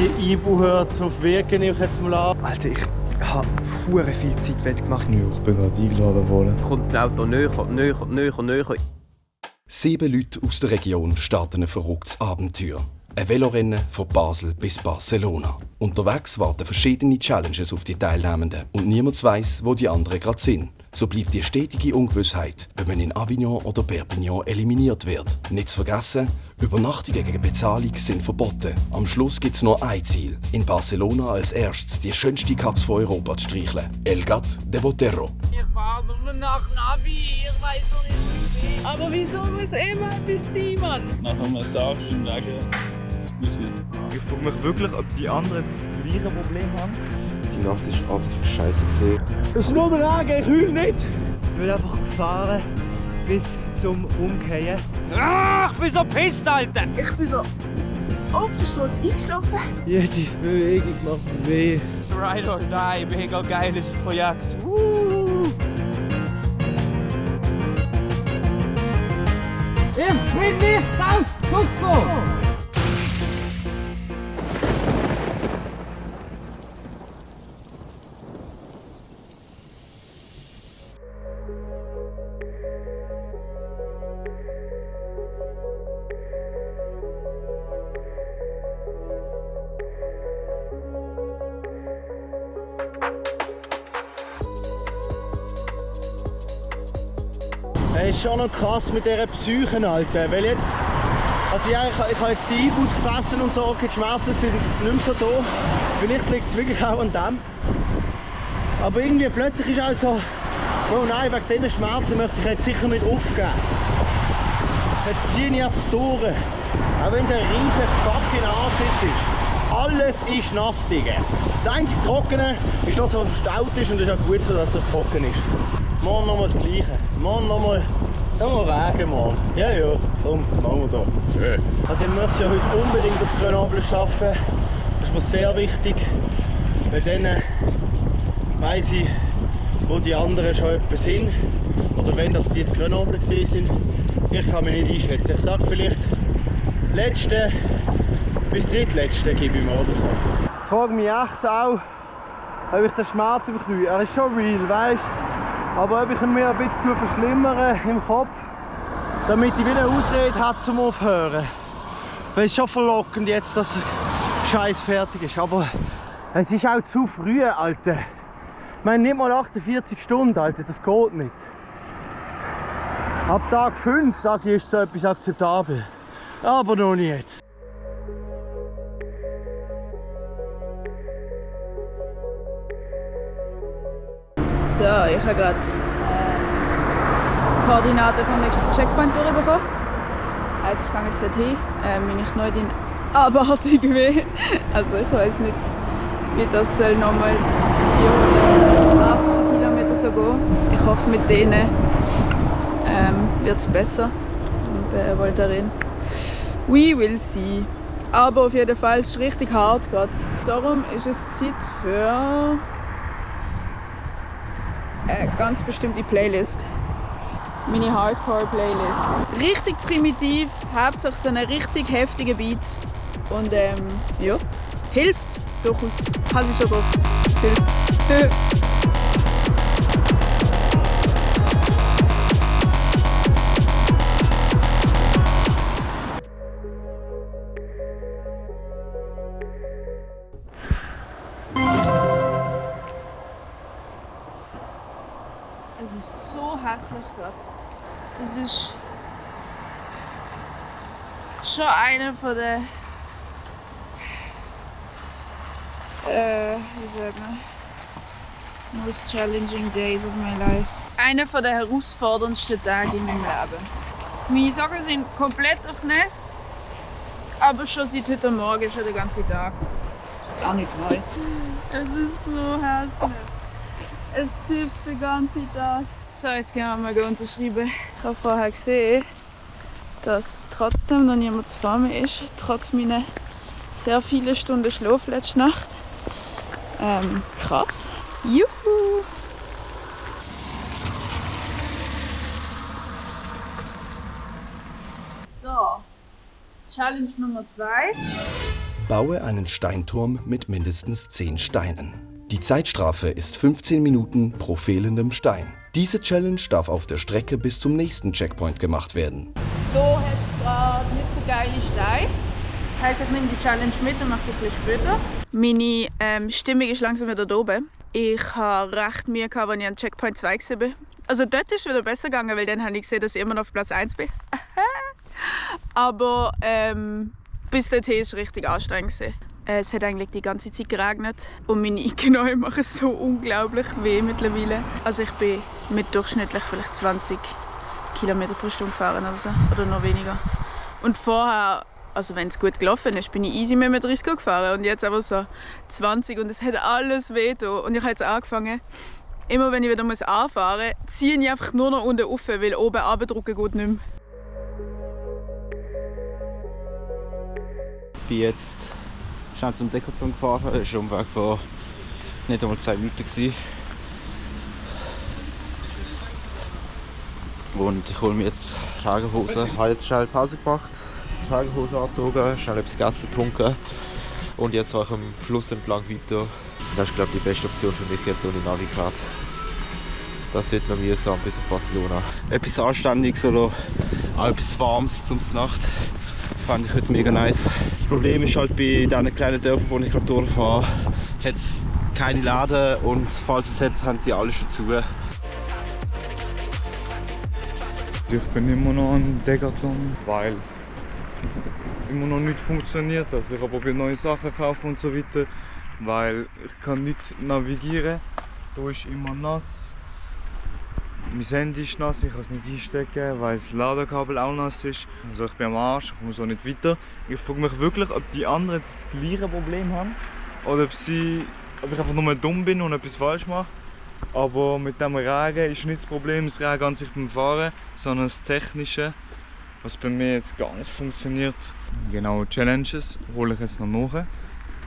Die IBU hört auf Weg, nehme ich jetzt mal an. Alter, ich habe hure viel Zeit wettgemacht. Ja, ich bin gerade eingeladen worden. Kommt das Auto näher. 7 Leute aus der Region starten ein verrücktes Abenteuer. Ein Velorennen von Basel bis Barcelona. Unterwegs warten verschiedene Challenges auf die Teilnehmenden und niemand weiss, wo die anderen gerade sind. So bleibt die stetige Ungewissheit, ob man in Avignon oder Perpignan eliminiert wird. Nicht zu vergessen, Übernachtungen gegen Bezahlung sind verboten. Am Schluss gibt es nur ein Ziel: in Barcelona als erstes die schönste Katze von Europa zu streicheln. El Gat de Botero. Wir fahren nur nach Navi, ich weiß noch nicht. Aber wieso muss immer etwas sein, Mann? Nach einem Tag im Regen, das muss nicht. Ich frage mich wirklich, ob die anderen das gleiche Problem haben. Die Nacht war absolut scheiße gewesen. Es ist nur der Regen, ich heule nicht! Ich will einfach fahren bis zum Umkehren. Ach, ich bin so pisst, Alter! Ich bin so auf der Straße eingeschlafen. Jede Bewegung macht weh. Ride or die, mega geiles Projekt. Ich bin nicht aus Kuckuck! Es ist schon noch krass mit dieser Psyche, Alter. Weil jetzt, also ja, ich habe jetzt die Einfuß gefressen und so, okay, die Schmerzen sind nicht mehr so da. Vielleicht liegt es wirklich auch an dem. Aber irgendwie plötzlich ist auch so, oh nein, wegen diesen Schmerzen möchte ich jetzt sicher nicht aufgeben. Jetzt ziehe ich einfach durch. Auch wenn es ein riesiger fucking Anschiss ist. Alles ist nass, Digga. Das einzige Trockene ist das, was verstaut ist, und es ist auch gut so, dass das trocken ist. Morgen nochmal das Gleiche. Morgen nochmal Regen, Mann. Ja, komm, machen wir da. Schön. Also ich möchte ja heute unbedingt auf Grenoble arbeiten. Das ist mir sehr wichtig. Weil dann weiss ich, wo die anderen schon etwas sind. Oder wenn das die jetzt Grenoble gesehen sind. Ich kann mich nicht einschätzen. Ich sage vielleicht letzte bis drittletzte gebe ich mir oder so. Ich frage mich echt auch, ob ich den Schmerz im Knie, er ist schon real, weißt du? Aber ob ich ihn mir ein bisschen verschlimmere im Kopf, damit ich wieder eine Ausrede habe zum Aufhören. Weil es ist schon verlockend jetzt, dass der Scheiß fertig ist. Aber es ist auch zu früh, Alter. Ich meine, nicht mal 48 Stunden, Alter, das geht nicht. Ab Tag 5, sage ich, ist so etwas akzeptabel. Aber noch nicht jetzt. So, ich habe gerade die Koordinaten vom nächsten Checkpoint durchbekommen. Also ich gehe jetzt dorthin. Meine Knie abartig weh. Also ich weiß nicht, wie das soll nochmal 480 Kilometer so gehen. Ich hoffe, mit denen wird es besser. Und Voltaren. We will see. Aber auf jeden Fall ist es richtig hart gerade. Darum ist es Zeit für eine ganz bestimmte Playlist. Meine Hardcore-Playlist. Richtig primitiv, hauptsächlich so einen richtig heftigen Beat. Und ja, hilft durchaus. Kann ich schon gut. Hilft. Es ist so hässlich gerade. Das ist schon einer von den wie sagt man, most challenging days of my life. Einer von den herausforderndsten Tage in meinem Leben. Meine Socken sind komplett durchnässt, aber schon seit heute Morgen, schon den ganzen Tag. Gar nicht nice. Es ist so hässlich. Es schifft den ganzen Tag. So, jetzt gehen wir mal unterschreiben. Ich habe vorher gesehen, dass trotzdem noch niemand vor mir ist, trotz meiner sehr vielen Stunden Schlaf letzte Nacht. Krass. Juhu! So, Challenge Nummer 2. Baue einen Steinturm mit mindestens 10 Steinen. Die Zeitstrafe ist 15 Minuten pro fehlendem Stein. Diese Challenge darf auf der Strecke bis zum nächsten Checkpoint gemacht werden. Hier hat es gerade nicht so geile Steine. Das heisst, ich nehme die Challenge mit und mache die ein bisschen später. Meine Stimmung ist langsam wieder oben. Ich hatte recht Mühe, als ich an Checkpoint 2 war. Also dort ist es wieder besser gegangen, weil dann habe ich gesehen, dass ich immer noch auf Platz 1 bin. Aber bis dorthin war es richtig anstrengend. Es hat eigentlich die ganze Zeit geregnet und meine Knie machen so unglaublich weh mittlerweile. Also ich bin mit durchschnittlich vielleicht 20 km pro Stunde gefahren oder noch weniger. Und vorher, also wenn es gut gelaufen ist, bin ich easy mit 30 gefahren und jetzt aber so 20 und es hat alles weh getan. Und ich habe jetzt angefangen, immer wenn ich wieder anfahren muss, ziehe ich einfach nur noch unten rauf, weil oben runterdrücken geht nicht mehr. Ich bin jetzt schnell zum Decathlon gefahren. Es war ein Umweg von nicht einmal 2 Minuten. Und ich hole mir jetzt Regenhosen. Ich habe jetzt schnell Pause gemacht, Regenhosen angezogen, schnell etwas gegessen, getrunken. Und jetzt fahre ich am Fluss entlang weiter. Das ist, glaube ich, die beste Option für mich jetzt ohne Navi-Karte. Das wird noch mühsam bis auf Barcelona. Etwas Anständiges oder etwas Warmes zum Nacht. Fand ich heute mega nice. Das Problem ist halt bei diesen kleinen Dörfern, wo ich gerade durchfahre, hat es keine Läden und falls es hat, haben sie alles schon zu. Ich bin immer noch an Decathlon, weil immer noch nicht funktioniert. Also ich habe probiert neue Sachen kaufen und so weiter, weil ich kann nicht navigieren. Da ist immer nass. Mein Handy ist nass, ich kann es nicht einstecken, weil das Ladekabel auch nass ist. Also ich bin am Arsch, ich komme so nicht weiter. Ich frage mich wirklich, ob die anderen das gleiche Problem haben oder ob ich einfach nur dumm bin und etwas falsch mache. Aber mit dem Regen ist nicht das Problem, das Regen an sich beim Fahren, sondern das Technische, was bei mir jetzt gar nicht funktioniert. Genau, Challenges hole ich jetzt noch nach,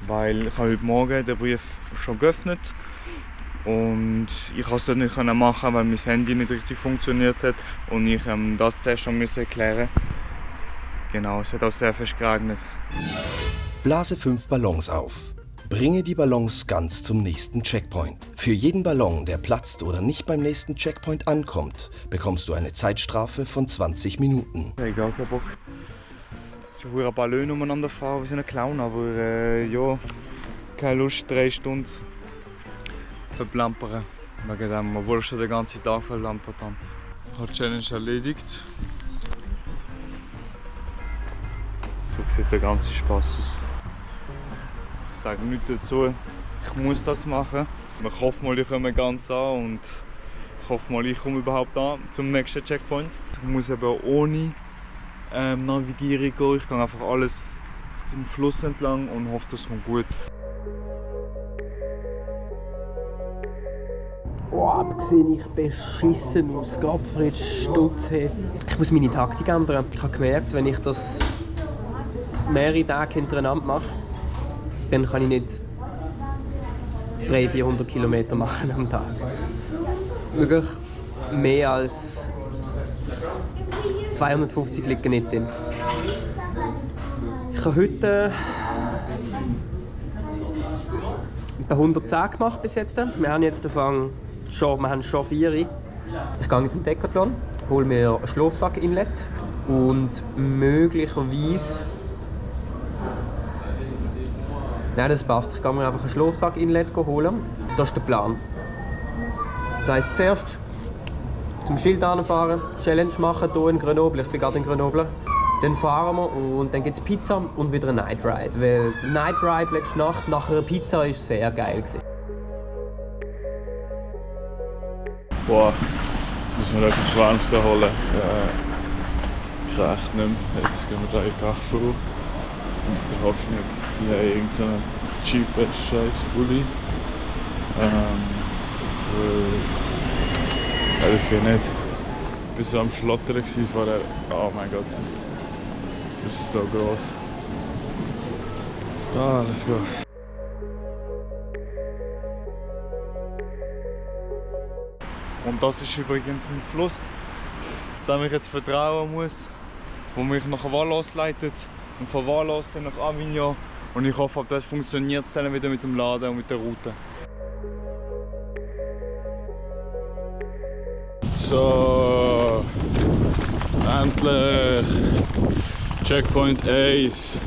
weil ich habe heute Morgen den Brief schon geöffnet. Und ich konnte es dort nicht machen, weil mein Handy nicht richtig funktioniert hat und ich das zuerst schon erklären musste. Genau, es hat auch sehr fest geregnet. Blase 5 Ballons auf. Bringe die Ballons ganz zum nächsten Checkpoint. Für jeden Ballon, der platzt oder nicht beim nächsten Checkpoint ankommt, bekommst du eine Zeitstrafe von 20 Minuten. Ich habe gar keinen Bock. Ich habe Ballone umeinander fahren, wie so ein Clown, aber ja, keine Lust, 3 Stunden verplampern. Wegen dem, obwohl ich schon den ganzen Tag verplampert habe. Ich habe die Challenge erledigt. So sieht der ganze Spaß aus. Ich sage nichts dazu, ich muss das machen. Ich hoffe mal, ich komme ganz an und ich hoffe mal, ich komme überhaupt an zum nächsten Checkpoint. Ich muss aber ohne Navigierung gehen. Ich gehe einfach alles zum Fluss entlang und hoffe, das kommt gut. Boah, sehe ich beschissen aus. Gottfried Stutz. Ich muss meine Taktik ändern. Ich habe gemerkt, wenn ich das mehrere Tage hintereinander mache, dann kann ich nicht 300-400 Kilometer machen am Tag. Wirklich mehr als 250 liegen nicht drin. Ich habe heute etwa 110 gemacht bis jetzt. Wir haben jetzt schon 4. Ich gehe jetzt in Decathlon, hole mir ein Schlafsack-Inlet und möglicherweise... Nein, das passt. Ich gehe mir einfach ein Schlafsack-Inlet holen. Das ist der Plan. Das heisst, zuerst zum Schild anfahren, Challenge machen hier in Grenoble. Ich bin gerade in Grenoble. Dann fahren wir und dann gibt es Pizza und wieder ein Night Ride. Weil die Night Ride letzte Nacht nach einer Pizza war sehr geil. Boah, muss mir etwas Warmes holen. Ich kann echt nicht mehr. Jetzt gehen wir da in die Carrefour. Und ich hoffe, die haben irgendeinen cheapen Scheiß-Bulli. Das geht nicht. Ich war so am Schlottern vorher. Oh mein Gott. Das ist so groß. Ah, let's go. Und das ist übrigens ein Fluss, dem ich jetzt vertrauen muss, wo mich nach Valence leitet. Und von Valence nach Avignon Und ich hoffe, das funktioniert dann wieder mit dem Laden und mit der Route. So, endlich Checkpoint 1.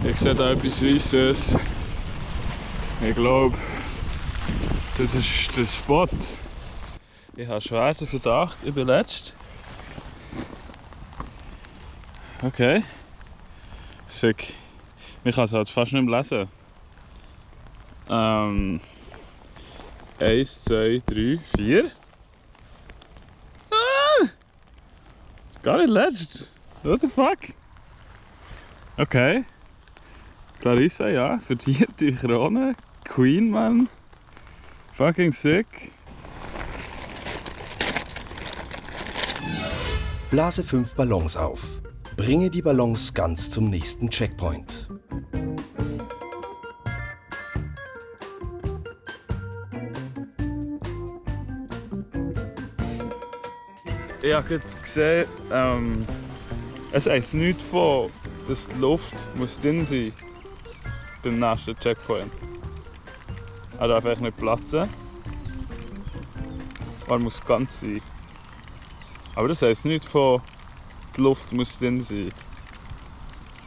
Ich sehe da etwas Weisses. Ich glaube, das ist der Spot. Ich habe schwer den Verdacht, ich bin letzt. Okay. Sick. Ich kann es halt fast nicht mehr lesen. 1, 2, 3, 4. Ah! Ist gar nicht letzt. What the fuck? Okay. Clarissa, ja, verdiente Krone. Queen, Mann. Fucking sick. Blase 5 Ballons auf. Bringe die Ballons ganz zum nächsten Checkpoint. Ich habe gerade gesehen, es heisst nichts von, dass die Luft muss drin sein beim nächsten Checkpoint. Er darf einfach nicht platzen. Er muss ganz sein. Aber das heisst nichts von, die Luft muss drin sein.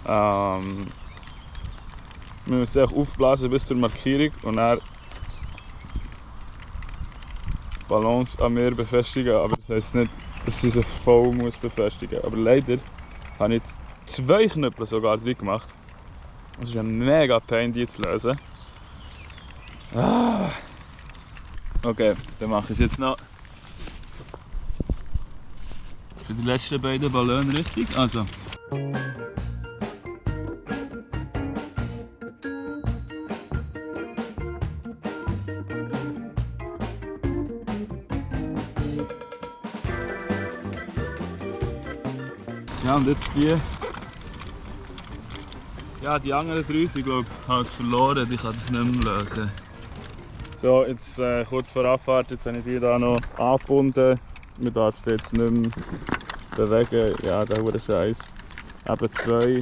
Wir müssen einfach aufblasen bis zur Markierung und dann Ballons an mir befestigen. Aber das heisst nicht, dass sie sich voll muss befestigen muss. Aber leider habe ich 2 Knüppel sogar drin gemacht. Es ist ein mega Pain, die zu lösen. Ah. Okay, dann mache ich es jetzt noch für die letzten beiden Ballons richtig. Also. Ja, und jetzt die. Ja, die anderen 3 sind, glaube ich, halt verloren. Ich kann das nicht mehr lösen. So, jetzt kurz vor Abfahrt, jetzt habe ich die hier noch angebunden. Man darf sie jetzt nicht mehr bewegen. Ja, der ist Scheiß. Eben 2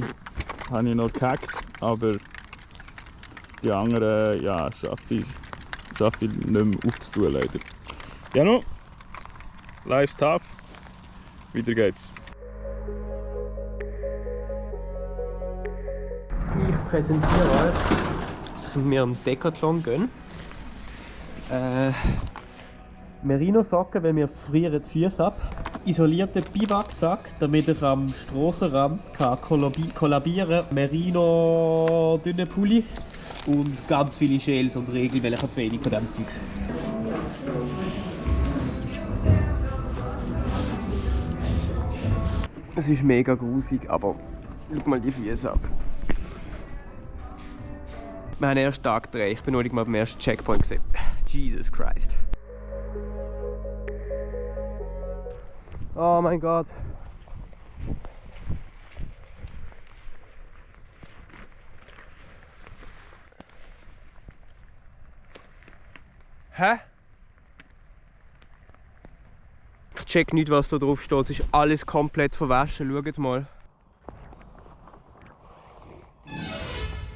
habe ich noch gehackt, aber die anderen ja, schaffe ich nicht mehr aufzutun, leider. Ja, noch. Life's tough. Weiter geht's. Ich präsentiere euch, dass ich mit mir am Decathlon gehe. Merino-Socken, wenn wir frieren die Füße ab. Isolierten Biwaksack, damit ich am Strassenrand kollabieren kann. Merino dünne Pulli und ganz viele Shells und Regeln, weil ich habe zu wenig von diesem Zeugs. Es ist mega grusig, aber schau mal die Füße ab. Wir haben erst Tag 3, ich bin noch nicht mal beim ersten Checkpoint gesehen. Jesus Christ. Oh mein Gott. Hä? Ich check nicht, was da drauf steht. Es ist alles komplett verwaschen. Schaut mal.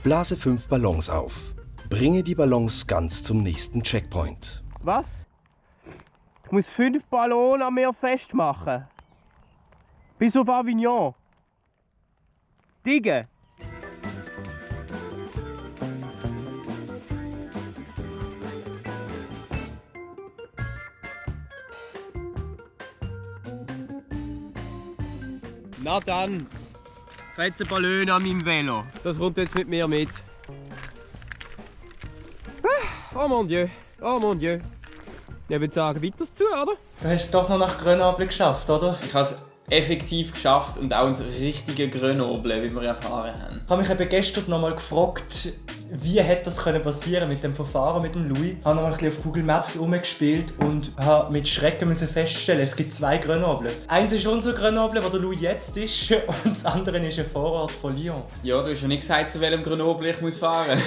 Blase 5 Ballons auf. Bringe die Ballons ganz zum nächsten Checkpoint. Was? Ich muss 5 Ballons an mir festmachen. Bis auf Avignon. Digga! Na dann! Ich habe jetzt ein Ballon an meinem Velo. Das kommt jetzt mit mir mit. Oh mon Dieu, oh mon Dieu. Ich würde sagen, weiter zu, oder? Du hast es doch noch nach Grenoble geschafft, oder? Ich habe es effektiv geschafft und auch ins richtige Grenoble, wie wir erfahren haben. Ich habe mich eben gestern noch mal gefragt, wie hätte das passieren mit dem Verfahren mit dem Louis. Ich habe noch mal ein bisschen auf Google Maps rumgespielt und habe mit Schrecken feststellen, es gibt 2 Grenoble. Eins ist unser Grenoble, wo der Louis jetzt ist, und das andere ist ein Vorort von Lyon. Ja, du hast ja nicht gesagt, zu welchem Grenoble ich muss fahren.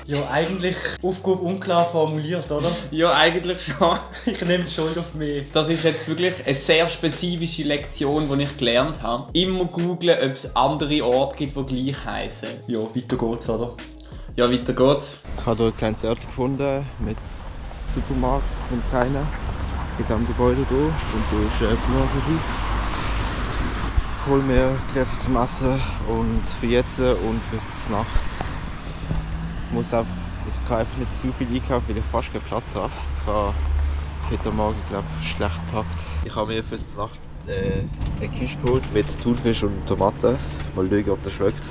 Ja, eigentlich Aufgabe unklar formuliert, oder? Ja, eigentlich schon. Ich nehme die Schuld auf mich. Das ist jetzt wirklich eine sehr spezifische Lektion, die ich gelernt habe. Immer googlen, ob es andere Orte gibt, die gleich heißen. Ja, weiter geht's, oder? Ja, weiter geht's. Ich habe hier ein kleines Örtchen gefunden mit Supermarkt und keiner. Mit dem Gebäude hier. Und hier ist Blumenfabrik. Ich hole mir etwas zum Essen und für jetzt und für die Nacht. Ich kann einfach nicht zu viel einkaufen, weil ich fast keinen Platz habe. Ich habe heute Morgen schlecht gepackt. Ich habe mir für die Nacht eine Kiste geholt mit Thunfisch und Tomaten. Mal schauen, ob das schmeckt.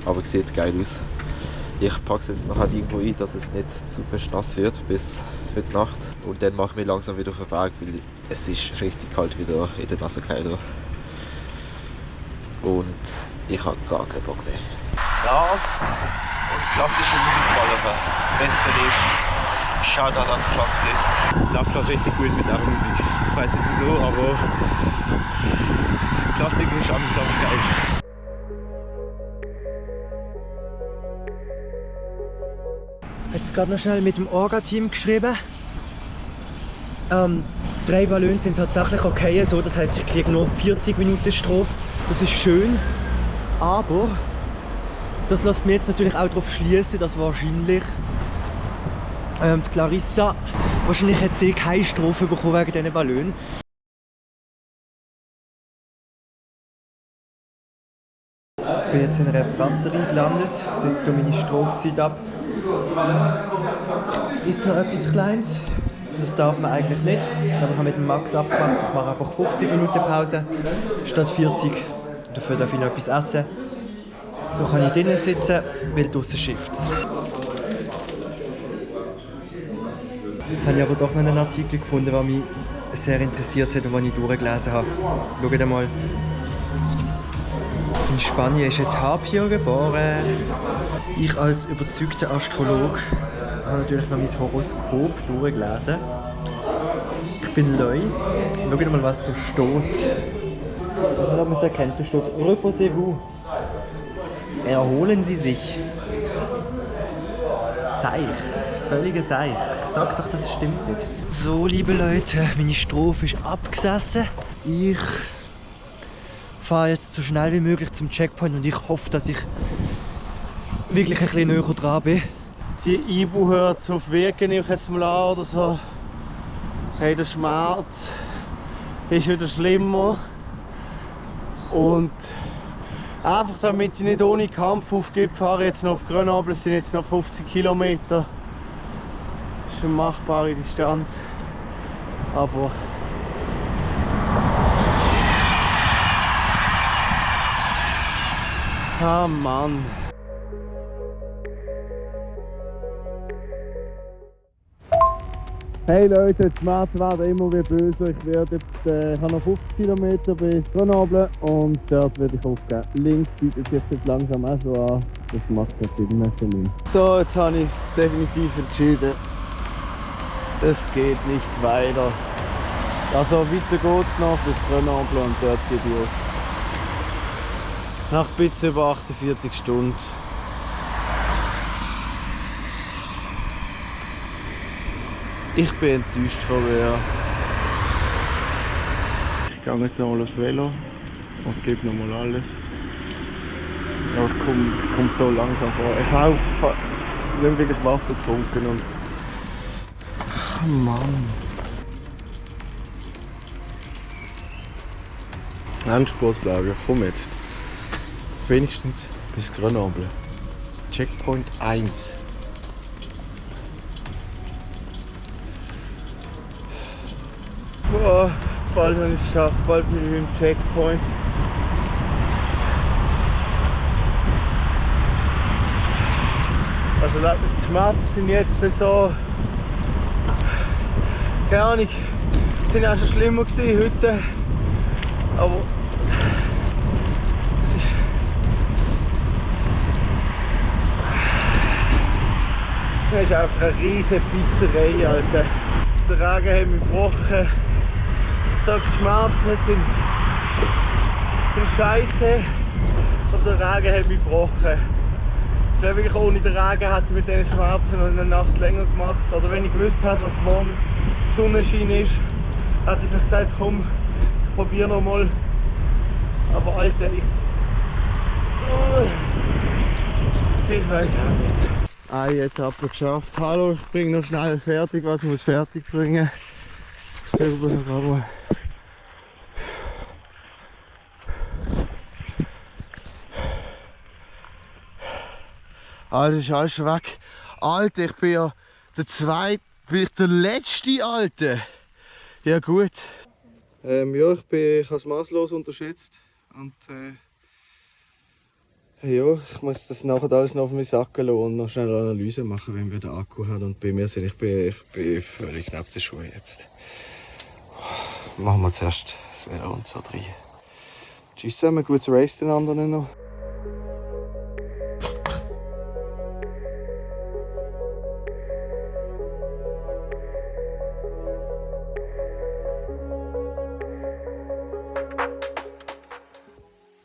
Aber es sieht geil aus. Ich packe es jetzt noch irgendwo ein, dass es nicht zu fest nass wird bis heute Nacht. Und dann mache ich mich langsam wieder auf den Weg, weil es ist richtig kalt wieder in den nassen Kleidern. Und ich habe gar keinen Bock mehr. Das und klassische Musikballen. Beste ist Shoutout an die Platzlist. Läuft gerade richtig gut mit der Musik. Ich weiß nicht wieso, aber Klassik ist am geil. Jetzt gerade noch schnell mit dem Orga-Team geschrieben. 3 Ballons sind tatsächlich okay, so, das heisst, ich kriege nur 40 Minuten Strafe. Das ist schön, aber das lässt mich jetzt natürlich auch darauf schließen, dass wahrscheinlich die Clarissa wahrscheinlich hat sie keine Strafe bekommen wegen diesen Ballonen. Ich bin jetzt in einer Brasserie gelandet, setze hier meine Strafzeit ab. Ist noch etwas Kleines. Das darf man eigentlich nicht, aber ich habe mit dem Max abgemacht, ich mache einfach 50 Minuten Pause statt 40. Dafür darf ich noch etwas essen. So kann ich drinnen sitzen, weil draussen schifft es. Jetzt habe ich aber doch noch einen Artikel gefunden, der mich sehr interessiert hat und den ich durchgelesen habe. Schaut mal. In Spanien ist ein Tapir geboren. Ich als überzeugter Astrologe habe natürlich noch mein Horoskop durchgelesen. Ich bin Leu. Schaut mal, was da steht. Ich weiß nicht, ob man es erkennt. Da steht Reposez-vous. Erholen Sie sich. Seich. Völliger Seich. Sag doch, das stimmt nicht. So, liebe Leute, meine Strophe ist abgesessen. Ich fahre jetzt so schnell wie möglich zum Checkpoint und ich hoffe, dass ich wirklich ein bisschen näher dran bin. Die Ibu hört auf Wege, nehme ich jetzt mal an oder so. Hey, der Schmerz ist wieder schlimmer. Und einfach damit sie nicht ohne Kampf aufgibt, fahre ich jetzt noch auf Grenoble. Es sind jetzt noch 50 Kilometer. Das ist eine machbare Distanz. Aber ah Mann. Hey Leute, die Schmerzen werden immer wie böser. Ich werde jetzt, habe noch 50 Kilometer bis Grenoble und dort werde ich aufgeben. Links bietet sich jetzt langsam auch so an. Das macht keinen Sinn mehr für mich. So, jetzt habe ich es definitiv entschieden. Es geht nicht weiter. Also weiter geht es noch bis Grenoble und dort geht ich auf. Nach ein bisschen über 48 Stunden. Ich bin enttäuscht von mir. Ich gehe jetzt nochmal aufs Velo und gebe nochmal alles. Ja, ich komme so langsam vor. Ich habe nicht wirklich Wasser getrunken und... Ach Mann. Endspurtlage, komm jetzt. Wenigstens bis Grenoble. Checkpoint 1. Boah, bald habe ich es geschafft, bald bin ich im Checkpoint. Also die Schmerzen sind jetzt so, keine Ahnung, sind auch schon schlimmer gewesen heute, aber es ist, das ist einfach eine riesige Bisserei, Alter. Der Regen hat mich gebrochen. Ich sage, die Schmerzen sind scheiße, aber der Regen hat mich gebrochen. Ich glaube wirklich, ohne den Regen hätte ich mit diesen Schmerzen noch eine Nacht länger gemacht. Oder wenn ich gewusst hätte, was morgen Sonnenschein ist, hätte ich vielleicht gesagt, komm, ich probiere noch mal. Aber Alter, ich weiß auch nicht. Eine Etappe geschafft. Hallo, ich bringe noch schnell fertig, was ich muss fertig bringen. Selber sogar mal. Alter, ist alles schon weg. Alter, ich bin ja der Zweite, bin ich der Letzte, Alter. Ja gut. Ja, ich habe es maßlos unterschätzt. Und ja, ich muss das nachher alles noch auf mich sacken lassen und noch schnell eine Analyse machen, wenn wir den Akku haben. Und bei mir sind ich bin völlig knapp der Schuhe jetzt. Machen wir zuerst das Velo und so rein. Tschüss zusammen, gutes Race den anderen noch.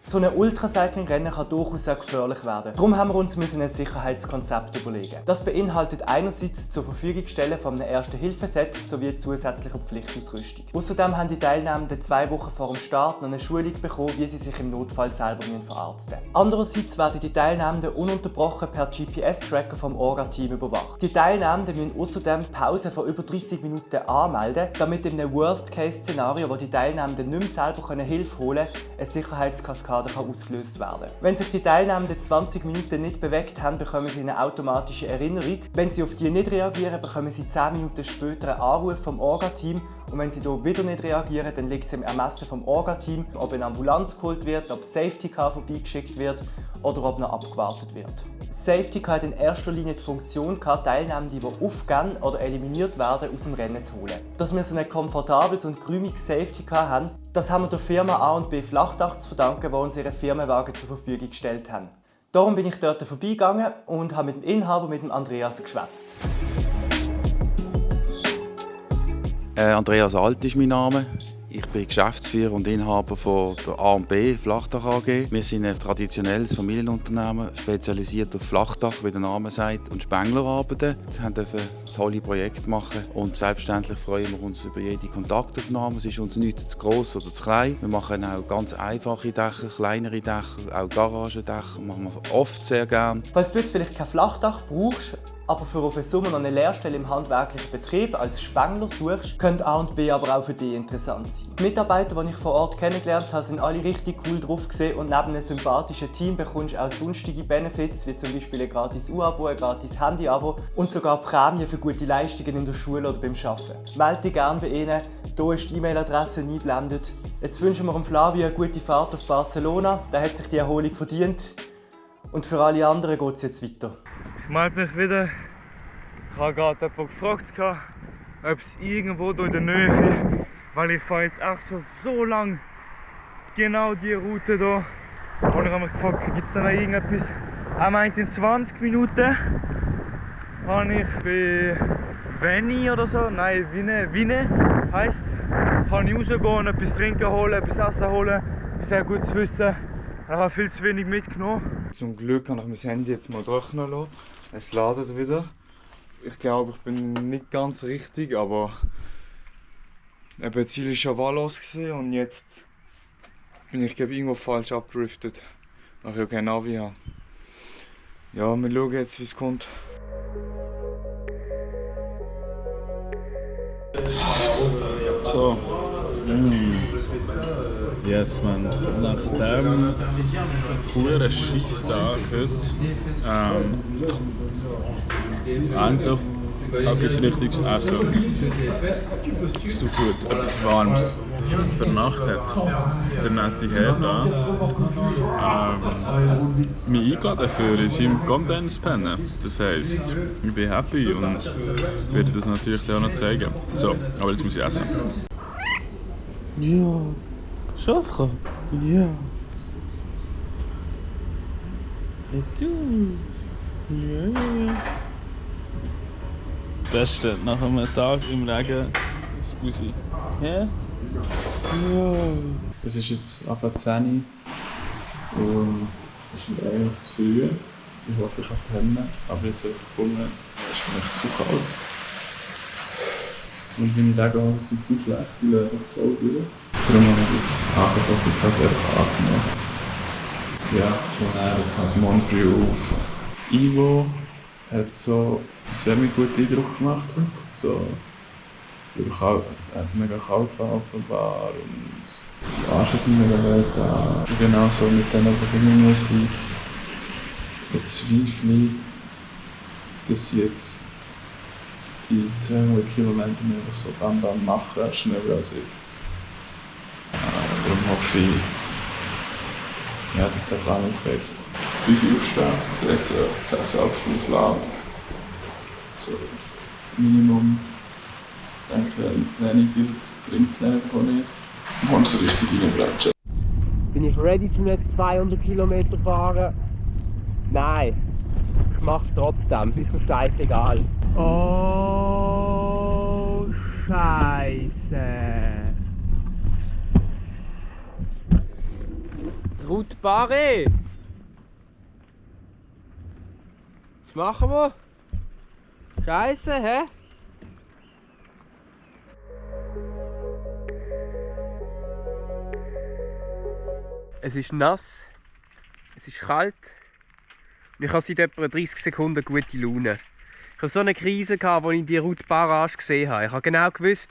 So ein Ultracycling-Rennen kann durchaus sehr gefährlich werden. Darum haben wir uns ein Sicherheitskonzept überlegen. Das beinhaltet einerseits zur Verfügungstellen von einem Erste-Hilfe-Set sowie zusätzlicher Pflichtausrüstung. Außerdem haben die Teilnehmenden 2 Wochen vor dem Start noch eine Schulung bekommen, wie sie sich im Notfall selber verarzten müssen. Andererseits werden die Teilnehmenden ununterbrochen per GPS-Tracker vom Orga-Team überwacht. Die Teilnehmenden müssen außerdem Pausen von über 30 Minuten anmelden, damit in einem Worst-Case-Szenario, wo die Teilnehmenden nicht mehr selber Hilfe holen können, eine Sicherheitskaskade ausgelöst werden. Wenn sich die Teilnehmenden 20 Minuten nicht bewegt haben, bekommen sie eine automatische Erinnerung. Wenn sie auf die nicht reagieren, bekommen sie 10 Minuten später einen Anruf vom Orga-Team. Und wenn sie hier wieder nicht reagieren, dann liegt es im Ermessen vom Orga-Team, ob eine Ambulanz geholt wird, ob Safety Car vorbeigeschickt wird oder ob noch abgewartet wird. Safety Car hat in erster Linie die Funktion, Teilnehmende, die aufgehen oder eliminiert werden, aus dem Rennen zu holen. Dass wir so ein komfortables und geräumiges Safety Car haben, das haben wir der Firma A&B Flachdach zu verdanken, die uns ihren Firmenwagen zur Verfügung gestellt haben. Darum bin ich dort vorbeigegangen und habe mit dem Inhaber, mit dem Andreas, geschwätzt. Andreas Alt ist mein Name. Ich bin Geschäftsführer und Inhaber von der A&B Flachdach AG. Wir sind ein traditionelles Familienunternehmen, spezialisiert auf Flachdach, wie der Name sagt, und Spenglerarbeiten. Wir dürfen tolle Projekte machen und selbstverständlich freuen wir uns über jede Kontaktaufnahme. Es ist uns nicht zu gross oder zu klein. Wir machen auch ganz einfache Dächer, kleinere Dächer, auch Garagendächer, machen wir oft sehr gerne. Falls du jetzt vielleicht kein Flachdach brauchst, aber für auf den Sommer noch eine Lehrstelle im handwerklichen Betrieb als Spengler suchst, könnte A&B aber auch für dich interessant sein. Die Mitarbeiter, die ich vor Ort kennengelernt habe, sind alle richtig cool drauf gewesen und neben einem sympathischen Team bekommst du auch sonstige Benefits, wie zum Beispiel ein gratis U-Abo, ein gratis Handy-Abo und sogar Prämien für gute Leistungen in der Schule oder beim Arbeiten. Melde dich gerne bei ihnen, hier ist die E-Mail-Adresse eingeblendet. Jetzt wünschen wir Flavio eine gute Fahrt auf Barcelona, da hat sich die Erholung verdient. Und für alle anderen geht es jetzt weiter. Ich melde mich wieder. Ich habe gerade jemanden gefragt, ob es irgendwo in der Nähe ist, weil ich fahre jetzt echt schon so lange genau diese Route hier. Und ich habe mich gefragt, gibt es da noch irgendetwas? Er meint, in 20 Minuten habe ich bei Veni oder so, nein, Wine heisst, kann ich rausgehen, etwas trinken holen, etwas essen holen. Sehr gut zu wissen. Ich habe viel zu wenig mitgenommen. Zum Glück kann ich mein Handy jetzt mal trocknen lassen. Es ladet wieder. Ich glaube, ich bin nicht ganz richtig, aber das Ziel war schon wahllos und jetzt bin ich irgendwo falsch abgedriftet, weil ich kein Navi habe. Ja, wir schauen jetzt, wie es kommt. So. Yes, man. Nach dem coolen Scheisstag heute endlich etwas richtiges Essen. Es tut gut, etwas Warmes. Für die Nacht hat der nette Herr da mich eingeladen für in seinem Content zu pennen. Das heisst, ich bin happy und werde das natürlich auch noch zeigen. So, aber jetzt muss ich essen. Ja, Schatz, ja. Und du? Ja. Beste, nach einem Tag im Regen, das Bussi. Ja? Ja. Es ist jetzt einfach 10 Uhr und es ist mir eigentlich zu früh. Ich hoffe, ich kann pennen, aber jetzt habe ich gefunden, es ist mir echt zu kalt. Und meine Tage sind zu schlecht, die laufen voll durch. Darum habe ich das Angebot jetzt halt einfach angenommen. Ja, und dann halt morgen früh auf Ivo hat so einen semi-guten Eindruck gemacht heute. So, mega kalt war offenbar und die Ansteckungen der Welt da. Genau so mit diesen Verbindungen muss ich bezweifle, dass sie jetzt die 200 Kilometer mehr so bam machen, schneller als ich. Darum hoffe ich, ja, dass der Plan aufgeht. 5 Uhr aufstehen, essen, 6,5 Stunden Schlaf. So Minimum. Ich denke, weniger bringt es nicht. Morgen so richtig reinbretschen. Bin ich ready zum nicht 200 Kilometer fahren? Nein. Ich mach's trotzdem, ist mir scheißegal. Oh, Scheiße. Route Barré. Was machen wir? Scheiße, hä? Es ist nass, es ist kalt und ich habe seit etwa 30 Sekunden gute Laune. Ich hatte so eine Krise, als ich die Route Barrage gesehen habe. Ich habe genau gewusst,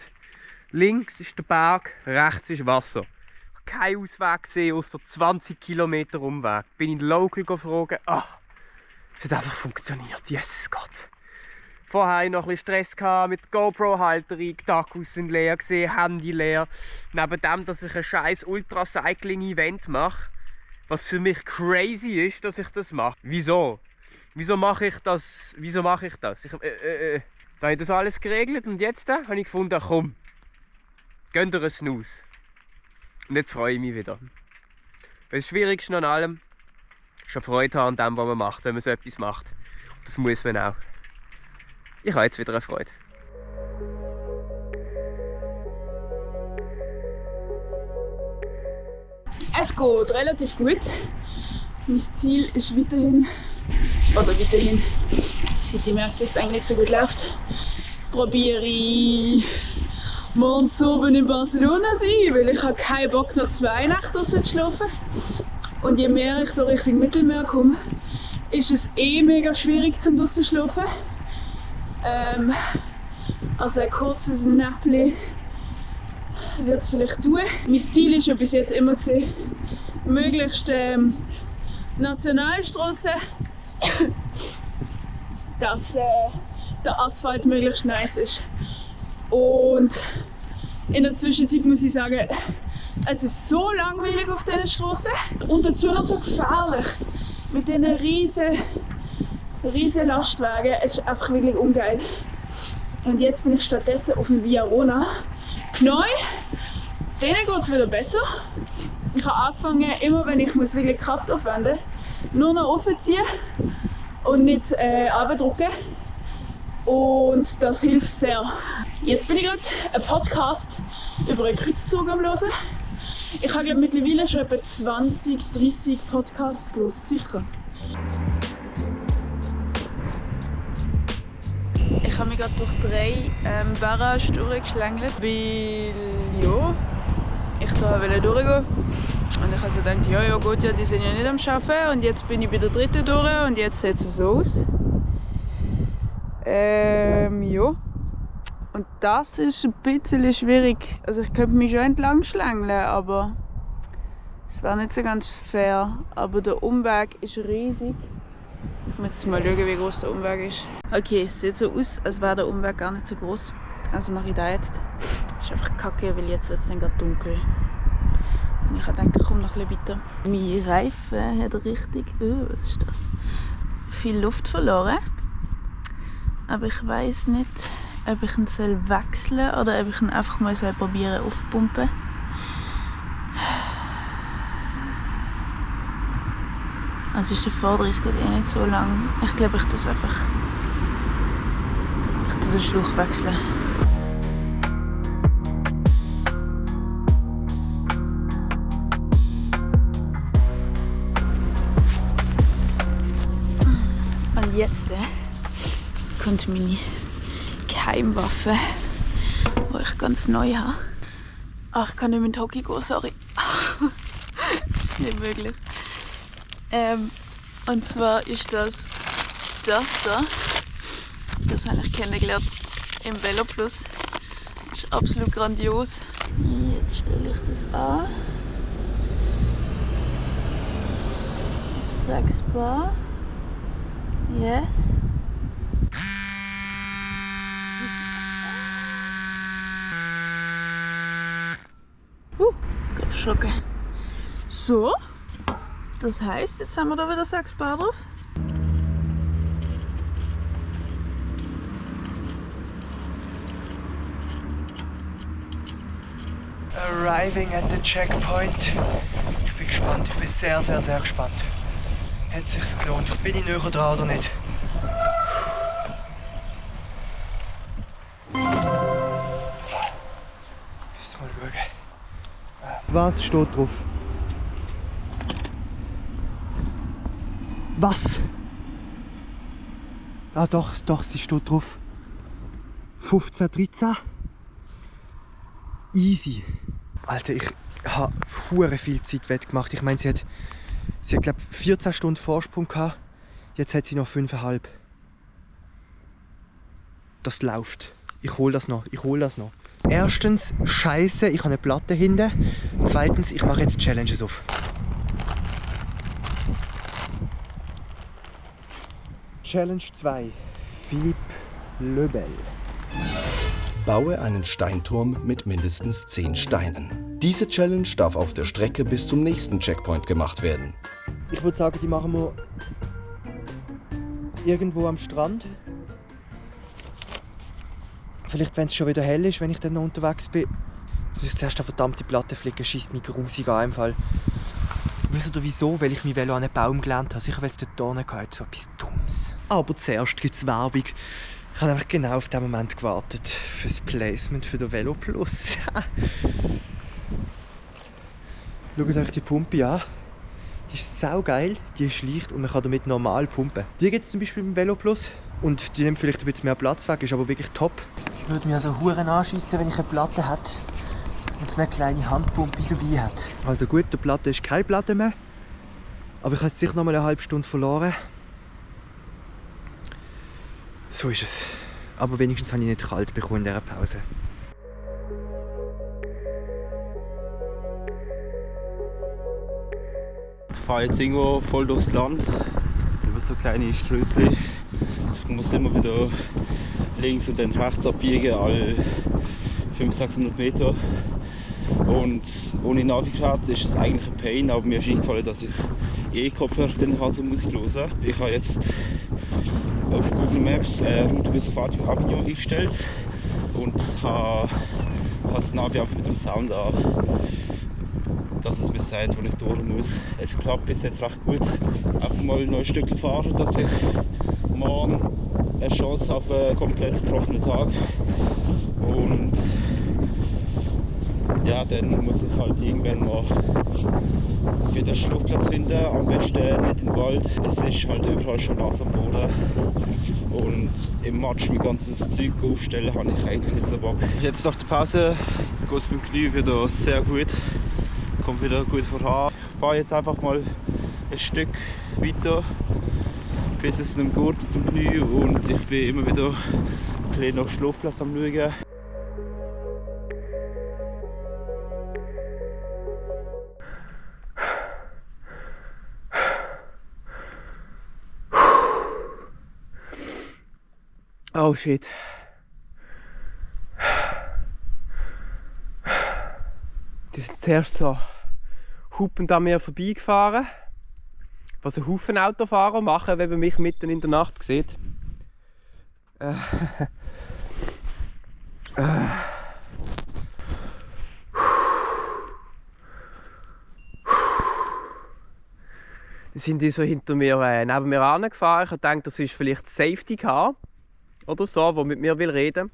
links ist der Berg, rechts ist Wasser. Ich habe keinen Ausweg gesehen, außer 20 Kilometer Umweg. Bin in den Local gefragt, es hat einfach funktioniert, Jesus Gott. Vorher noch ein bisschen Stress gehabt mit GoPro-Halterung, die Akkus sind leer gewesen, Handy leer. Neben dem, dass ich ein scheiß Ultracycling-Event mache, was für mich crazy ist, dass ich das mache. Wieso? Wieso mache ich das? Da habe ich das alles geregelt und jetzt habe ich gefunden, komm, gönn dir einen Snooze. Und jetzt freue ich mich wieder. Weil das Schwierigste an allem ist schon Freude haben an dem, was man macht, wenn man so etwas macht. Und das muss man auch. Ich habe jetzt wieder eine Freude. Es geht relativ gut. Mein Ziel ist weiterhin, seit ich merke, dass es eigentlich so gut läuft, probiere ich morgen zu oben in Barcelona zu sein, weil ich habe keinen Bock, noch 2 Nächte draussen zu schlafen. Und je mehr ich da Richtung Mittelmeer komme, ist es mega schwierig zum draussen zu schlafen. Also ein kurzes Näppchen wird es vielleicht tun. Mein Ziel ist ja bis jetzt immer gewesen, möglichst Nationalstraßen, dass der Asphalt möglichst nice ist. Und in der Zwischenzeit muss ich sagen, es ist so langweilig auf diesen Straßen und dazu noch so gefährlich mit diesen riesen Lastwagen. Es ist einfach wirklich ungeil. Und jetzt bin ich stattdessen auf dem Via Rona. Neu, denen geht es wieder besser. Ich habe angefangen, immer wenn ich wirklich Kraft aufwenden muss, nur noch aufziehen und nicht runterdrücken. Und das hilft sehr. Jetzt bin ich gerade einen Podcast über einen Kreuzzug am Hören. Ich habe mittlerweile schon etwa 20, 30 Podcasts gehört, sicher. Ich habe mich gerade durch 3 Barragen durchgeschlängelt, weil ja, ich da durchgehen. Und ich habe so gedacht, ja gut, ja, die sind ja nicht am Arbeiten. Und jetzt bin ich bei der 3. durch und jetzt sieht es so aus. Ja. Und das ist ein bisschen schwierig. Also ich könnte mich schon entlang schlängeln, aber es wäre nicht so ganz fair. Aber der Umweg ist riesig. Ich muss jetzt mal schauen, wie groß der Umweg ist. Okay, es sieht so aus, als wäre der Umweg gar nicht so groß. Also mache ich das jetzt. Das ist einfach kacke, weil jetzt wird es dann gerade dunkel. Und ich denke, ich komme noch ein bisschen weiter. Mein Reifen hat richtig, was ist das? Viel Luft verloren. Aber ich weiss nicht, ob ich ihn wechseln soll oder ob ich ihn einfach mal probieren aufpumpen. Also ist der Vorderriss geht nicht so lang. Ich glaube, ich tue es einfach. Ich tue den Schlauch wechseln. Und jetzt kommt meine Geheimwaffe, die ich ganz neu habe. Ach, ich kann nicht mit Hockey gehen, sorry. Das ist nicht möglich. Und zwar ist das das da. Das habe ich kennengelernt im Velo Plus. Das ist absolut grandios. Jetzt stelle ich das an. Auf 6 Bar. Yes. Ich bin erschrocken. So. Das heisst, jetzt haben wir da wieder 6 Bar drauf. Arriving at the checkpoint. Ich bin gespannt, ich bin sehr, sehr, sehr gespannt. Hat es sich gelohnt? Bin ich näher dran oder nicht? Müssen mal schauen. Was steht drauf? Was? Ah doch, sie steht drauf. 15, 13. Easy. Alter, ich habe hure viel Zeit wettgemacht. Ich meine, sie hat glaube 14 Stunden Vorsprung gehabt. Jetzt hat sie noch 5,5. Das läuft. Ich hole das noch. Erstens, Scheiße, ich habe eine Platte hinten. Zweitens, ich mache jetzt Challenges auf. Challenge 2. Philippe Lebel. Baue einen Steinturm mit mindestens 10 Steinen. Diese Challenge darf auf der Strecke bis zum nächsten Checkpoint gemacht werden. Ich würde sagen, die machen wir irgendwo am Strand. Vielleicht, wenn es schon wieder hell ist, wenn ich dann noch unterwegs bin. Jetzt muss ich zuerst eine verdammte Platte flicken, schießt mich grusig an im Fall. Wisst ihr wieso? Weil ich mein Velo an einen Baum gelernt habe. Sicher, weil es dort drinnen hatte. So etwas Dummes. Aber zuerst gibt es Werbung. Ich habe einfach genau auf diesen Moment gewartet. Für das Placement für den Velo Plus. Schaut euch die Pumpe an. Die ist saugeil, die ist leicht und man kann damit normal pumpen. Die gibt es zum Beispiel beim Velo Plus. Und die nimmt vielleicht ein bisschen mehr Platz weg, ist aber wirklich top. Ich würde mich also Huren anschiessen, wenn ich eine Platte hätte und so eine kleine Handpumpe dabei hat. Also gut, der Platte ist keine Platte mehr. Aber ich habe jetzt sicher noch mal eine halbe Stunde verloren. So ist es. Aber wenigstens habe ich nicht kalt bekommen in dieser Pause. Ich fahre jetzt irgendwo voll durchs Land, über so kleine Strößchen. Ich muss immer wieder links und dann rechts abbiegen, alle 500-600 Meter. Und ohne Navi-Karte ist es eigentlich ein Pain, aber mir ist eingefallen, dass ich Kopfhörer den Hase Musik hören. Ich habe jetzt auf Google Maps Route bis auf Avignon eingestellt und habe das Navi auch mit dem Sound an, dass es mir sagt, wo ich durch muss. Es klappt bis jetzt recht gut. Einfach mal noch ein Stück fahren, dass ich morgen eine Chance auf einen komplett trockenen Tag. Und ja, dann muss ich halt irgendwann mal wieder einen Schlafplatz finden, am besten nicht im Wald. Es ist halt überall schon nass am Boden und im Matsch mein ganzes Zeug aufstellen habe ich eigentlich nicht so Bock. Jetzt nach der Pause geht es beim Knie wieder sehr gut, kommt wieder gut voran. Ich fahre jetzt einfach mal ein Stück weiter, bis es nicht mehr geht mit dem Knie und ich bin immer wieder ein bisschen nach Schlafplatz am Schauen. Oh shit. Die sind zuerst so hupend an mir vorbeigefahren, was ein Haufen Autofahrer machen, wenn man mich mitten in der Nacht sieht. Die sind die so hinter mir, neben mir angefahren. Ich dachte, das ist vielleicht Safety Car oder so, der mit mir reden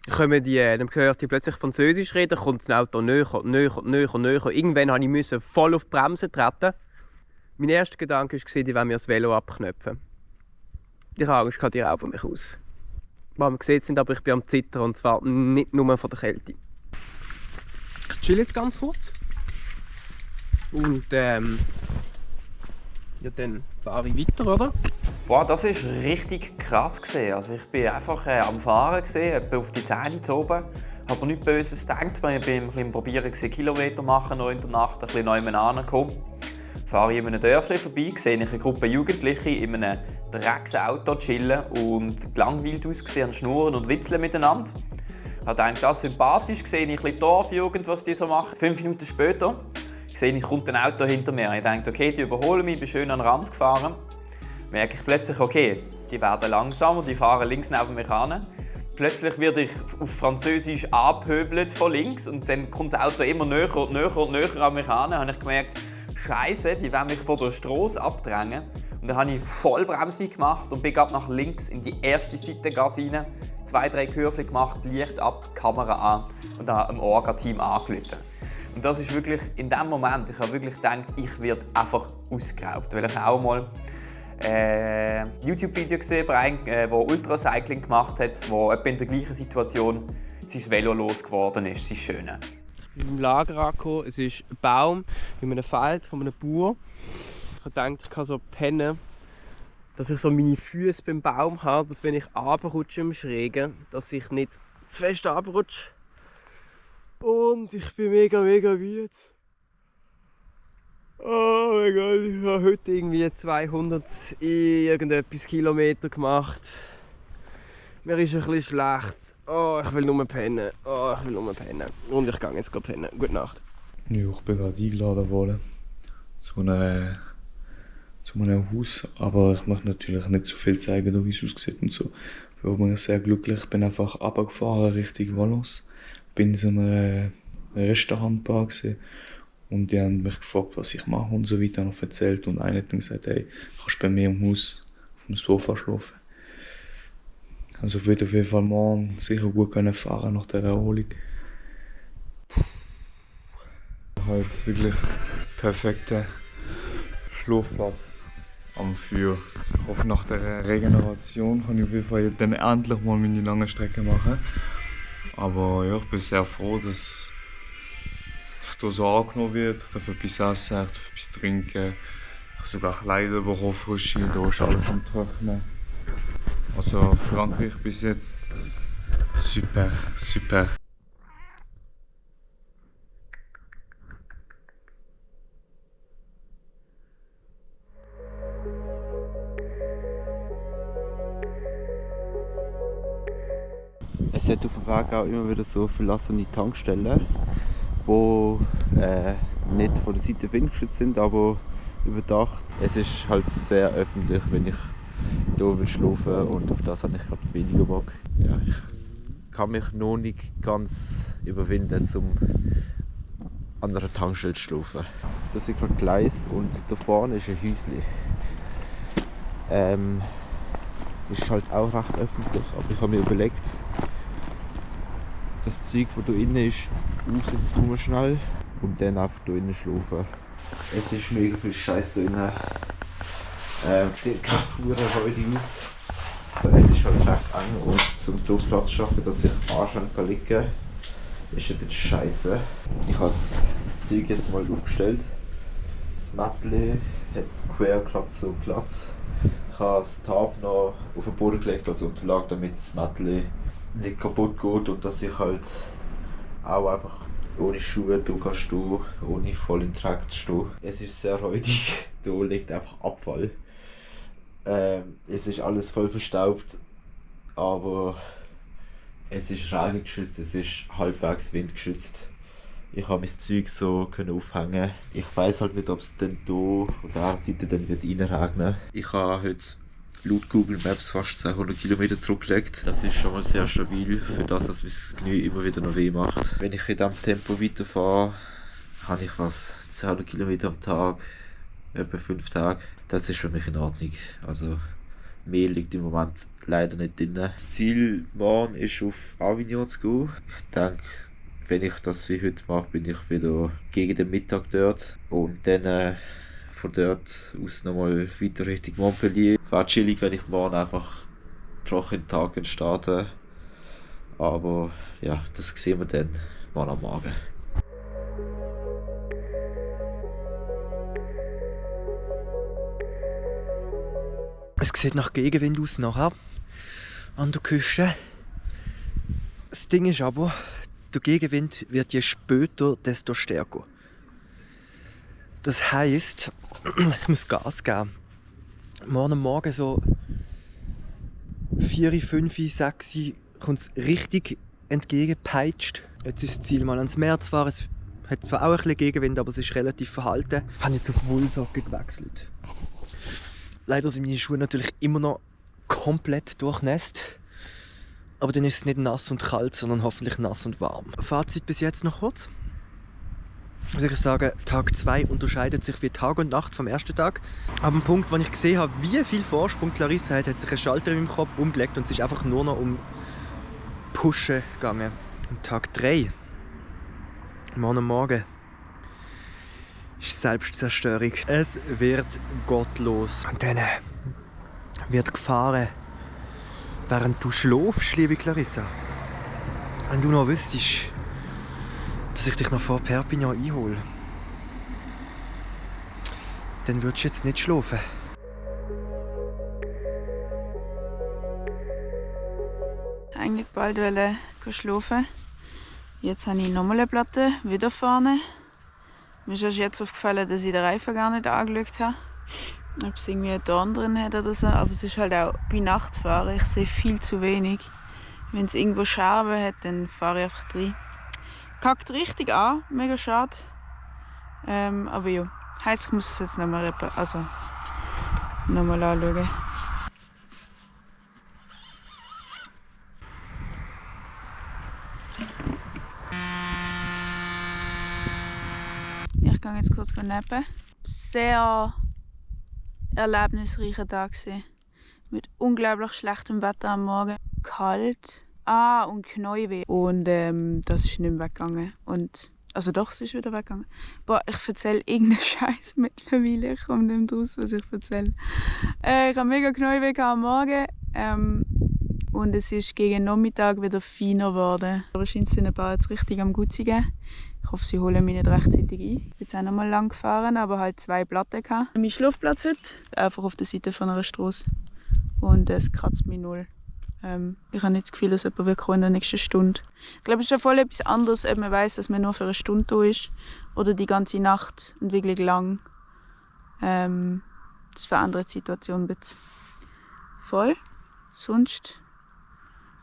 will. Dann hört die plötzlich Französisch reden, kommt das Auto näher. Irgendwann musste ich voll auf die Bremse treten. Mein erster Gedanke war, die wollen mir das Velo abknöpfen. Ich habe Angst, die rauben mich aus. Was man sieht, sind aber ich bin am Zittern und zwar nicht nur von der Kälte. Ich chill jetzt ganz kurz. Und ja, dann fahre ich weiter, oder? Boah, das war richtig krass. Also ich war einfach am Fahren, etwa auf die Zähne zu oben. Ich habe mir nichts Böses gedacht. Ich war ein bisschen probieren, Kilometer machen noch in der Nacht, ein bisschen neu ankommen. Fahre ich in einem Dörfli vorbei, sehe ich eine Gruppe Jugendliche in einem Drecksauto chillen und gelangweilt aussehen, schnurren und witzeln miteinander. Ich habe gedacht, das ist sympathisch, sehe ich ein bisschen Dorfjugend, was die so machen. 5 Minuten später sehe ich, kommt ein Auto hinter mir. Ich dachte, okay, die überholen mich, ich bin schön an den Rand gefahren. Merke ich plötzlich, okay, die werden langsamer, die fahren links neben mich an. Plötzlich werde ich auf Französisch angepöbelt von links und dann kommt das Auto immer näher und näher und näher an mich an. Dann habe ich gemerkt, Scheiße, die wollen mich von der Straße abdrängen. Und dann habe ich Vollbremse gemacht und bin gerade nach links in die erste Seitengasse rein. 2, 3 Kurven gemacht, Licht ab, Kamera an und dann am Orga-Team angerufen. Und das ist wirklich in dem Moment, ich habe wirklich gedacht, ich werde einfach ausgeraubt. Weil ich auch mal YouTube-Video gesehen habe, wo Ultracycling gemacht hat, wo etwa in der gleichen Situation sein Velo losgeworden ist, sein Schöne. Im Lager angekommen, es ist ein Baum in einem Feld von einem Bauer. Ich habe gedacht, ich kann so pennen, dass ich so meine Füße beim Baum habe, dass wenn ich runterrutsche im Schrägen, dass ich nicht zu fest runterrutsche. Und ich bin mega müde. Oh mein Gott, ich habe heute irgendwie 200 irgendetwas Kilometer gemacht. Mir ist ein bisschen schlecht. Oh, ich will nur pennen. Und ich gehe jetzt pennen. Gute Nacht. Ja, ich bin gerade eingeladen worden zu einem Haus, aber ich möchte natürlich nicht so viel zeigen, wie es aussieht und so. Ich bin sehr glücklich. Ich bin einfach runtergefahren Richtung Valence. Bin in so einer Restaurantbar gewesen. Und die haben mich gefragt, was ich mache und so weiter, noch erzählt. Und einer hat dann gesagt, hey, kannst du bei mir im Haus auf dem Sofa schlafen. Also ich werde auf jeden Fall morgen sicher gut fahren nach der Erholung. Ich habe jetzt wirklich perfekten Schlafplatz am Feuer. Ich hoffe, nach der Regeneration kann ich auf jeden Fall dann endlich mal meine lange Strecke machen. Aber ja, ich bin sehr froh, dass ich hier so angenommen werde. Ich darf etwas essen, ich darf etwas trinken. Ich habe sogar Kleider bekommen, frische, hier ist alles am Trocknen. Also Frankreich bis jetzt super. Es hat auf dem Weg auch immer wieder so verlassene Tankstellen, die nicht von der Seite windgeschützt sind, aber überdacht. Es ist halt sehr öffentlich, wenn ich hier will schlafen und auf das habe ich gerade weniger Bock. Ja, ich kann mich noch nicht ganz überwinden, an einer Tankstelle zu schlafen. Das ist gerade Gleis und da vorne ist ein Häuschen. Ist halt auch recht öffentlich, aber ich habe mir überlegt, das Zeug, das hier innen ist, rauszukommen schnell und dann einfach hier innen schlafen. Es ist mega viel Scheiß hier innen. Sieht gerade verdammt räudig aus. Es ist halt recht eng und zum hier Platz zu schaffen, dass ich anständig liegen kann, ist jetzt scheiße. Ich habe das Zeug jetzt mal aufgestellt. Das Mäppchen hat quer und Platz. Ich habe das Tab noch auf den Boden gelegt als Unterlage, damit das Mäppchen nicht kaputt geht und dass ich halt auch einfach ohne Schuhe hier kann stehen, ohne voll in Dreck zu stehen. Es ist sehr räudig, hier liegt einfach Abfall. Es ist alles voll verstaubt, aber es ist regengeschützt, es ist halbwegs windgeschützt. Ich kann mein Zeug so aufhängen. Ich weiss halt nicht, ob es dann hier von dieser Seite dann wird reinregnen. Ich habe heute laut Google Maps fast 200 km zurückgelegt. Das ist schon mal sehr stabil für das, dass mein Knie immer wieder noch weh macht. Wenn ich in diesem Tempo weiterfahre, habe ich 200 km am Tag, etwa 5 Tage. Das ist für mich in Ordnung. Also mehr liegt im Moment leider nicht drin. Das Ziel morgen ist auf Avignon zu gehen. Ich denke, wenn ich das wie heute mache, bin ich wieder gegen den Mittag dort. Und dann von dort aus nochmal weiter Richtung Montpellier. Wäre chillig, wenn ich morgen einfach trockenen Tag starte. Aber ja, das sehen wir dann mal am Morgen. Es sieht nach Gegenwind aus nachher an der Küste. Das Ding ist aber, der Gegenwind wird je später, desto stärker. Das heisst, ich muss Gas geben. Morgen so 4, 5, 6 kommt es richtig entgegenpeitscht. Jetzt ist das Ziel, mal ans Meer zu fahren. Es hat zwar auch ein bisschen Gegenwind, aber es ist relativ verhalten. Ich habe jetzt auf Wollsocken gewechselt. Leider sind meine Schuhe natürlich immer noch komplett durchnässt. Aber dann ist es nicht nass und kalt, sondern hoffentlich nass und warm. Fazit bis jetzt noch kurz. Also ich sagen, Tag 2 unterscheidet sich wie Tag und Nacht vom ersten Tag. Aber am Punkt, wo ich gesehen habe, wie viel Vorsprung Clarissa hat, hat sich ein Schalter in meinem Kopf umgelegt und es ist einfach nur noch um Pushen gegangen. Und Tag 3, morgen, ist Selbstzerstörung. Es wird gottlos. Und dann wird gefahren, während du schläfst, liebe Clarissa. Wenn du noch wüsstest, dass ich dich noch vor Perpignan einhole, dann würdest du jetzt nicht schlafen. Eigentlich bald schlafen. Jetzt habe ich nochmal eine Platte, wieder vorne. Mir ist erst jetzt aufgefallen, dass ich den Reifen gar nicht angeschaut habe. Ob es irgendwie einen Dorn drin hat oder so. Aber es ist halt auch bei Nacht fahren. Ich sehe viel zu wenig. Wenn es irgendwo Scherben hat, dann fahre ich einfach rein. Kackt richtig an, mega schade. Aber ja, heisst, ich muss es jetzt nochmal anschauen. Ich gehe jetzt kurz nappen. Sehr erlebnisreicher Tag gewesen. Mit unglaublich schlechtem Wetter am Morgen. Kalt. Und Knäuweh. Und das ist nicht mehr weggegangen. Also doch, es ist wieder weggegangen. Boah, ich erzähle irgendeinen Scheiß mittlerweile. Ich komme nicht mehr raus, was ich erzähle. Ich habe mega Knäuweh am Morgen. Und es ist gegen Nachmittag wieder feiner geworden. Wahrscheinlich sind ein paar jetzt richtig am Gutzi geben. Ich hoffe, sie holen mich nicht rechtzeitig ein. Ich bin jetzt auch noch mal lang gefahren, aber halt 2 Platten gehabt. Mein Schlafplatz heute, einfach auf der Seite von einer Strasse. Und es kratzt mich null. Ich habe nicht das Gefühl, dass jemand wirklich in der nächsten Stunde. Ich glaube, es ist ja voll etwas anderes, ob man weiss, dass man nur für eine Stunde da ist oder die ganze Nacht und wirklich lang. Das verändert die Situation ein bisschen. Voll. Sonst,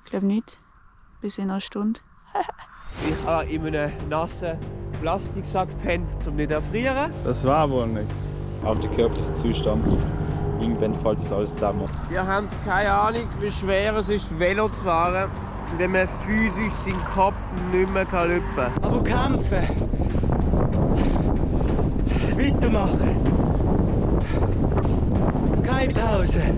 ich glaube nicht. Bis in einer Stunde. Ich habe in einem nassen Plastiksack gepennt, um nicht zu erfrieren. Das war wohl nichts. Auf den körperlichen Zustand. Irgendwann fällt das alles zusammen. Wir haben keine Ahnung, wie schwer es ist, Velo zu fahren, wenn man physisch seinen Kopf nicht mehr lüpfen kann. Aber kämpfen! Weitermachen! Keine Pause!